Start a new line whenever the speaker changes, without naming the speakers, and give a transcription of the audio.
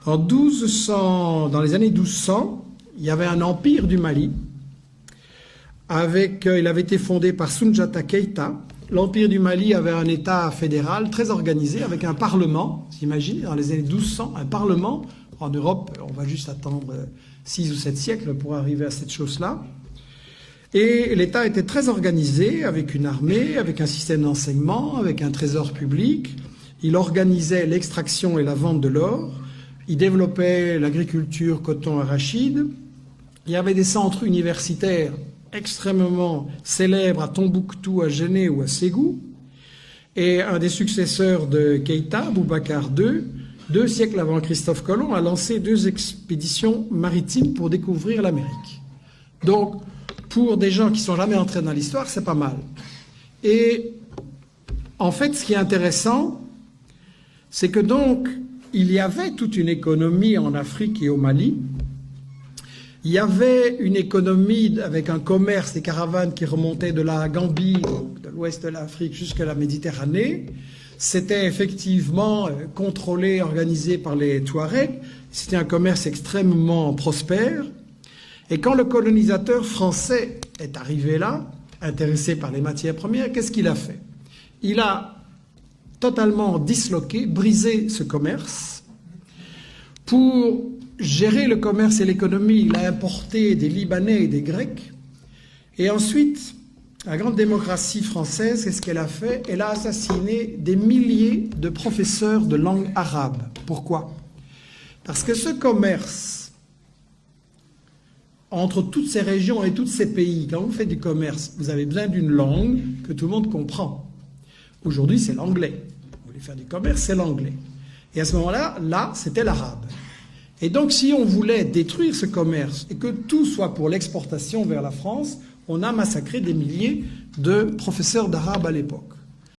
Dans les années 1200, il y avait un empire du Mali. Il avait été fondé par Soundiata Keïta. L'empire du Mali avait un État fédéral très organisé, avec un parlement. Vous imaginez, dans les années 1200, un parlement. En Europe, on va juste attendre 6 ou 7 siècles pour arriver à cette chose-là. Et l'État était très organisé, avec une armée, avec un système d'enseignement, avec un trésor public. Il organisait l'extraction et la vente de l'or. Il développait l'agriculture, coton, arachide. Il y avait des centres universitaires extrêmement célèbres à Tombouctou, à Géné ou à Ségou. Et un des successeurs de Keïta, Boubacar II, 2 siècles avant Christophe Colomb, a lancé 2 expéditions maritimes pour découvrir l'Amérique. Donc, pour des gens qui ne sont jamais entrés dans l'histoire, c'est pas mal. Et en fait, ce qui est intéressant, c'est que donc, il y avait toute une économie en Afrique et au Mali. Il y avait une économie avec un commerce, des caravanes qui remontaient de la Gambie, donc de l'ouest de l'Afrique jusqu'à la Méditerranée. C'était effectivement contrôlé, organisé par les Touaregs. C'était un commerce extrêmement prospère. Et quand le colonisateur français est arrivé là, intéressé par les matières premières, qu'est-ce qu'il a fait? Il a totalement disloqué, brisé ce commerce. Pour gérer le commerce et l'économie, il a importé des Libanais et des Grecs. Et ensuite, la grande démocratie française, qu'est-ce qu'elle a fait? Elle a assassiné des milliers de professeurs de langue arabe. Pourquoi? Parce que ce commerce entre toutes ces régions et tous ces pays, quand vous faites du commerce, vous avez besoin d'une langue que tout le monde comprend. Aujourd'hui, c'est l'anglais. Vous voulez faire du commerce, c'est l'anglais. Et à ce moment-là, c'était l'arabe. Et donc, si on voulait détruire ce commerce et que tout soit pour l'exportation vers la France, on a massacré des milliers de professeurs d'arabe à l'époque.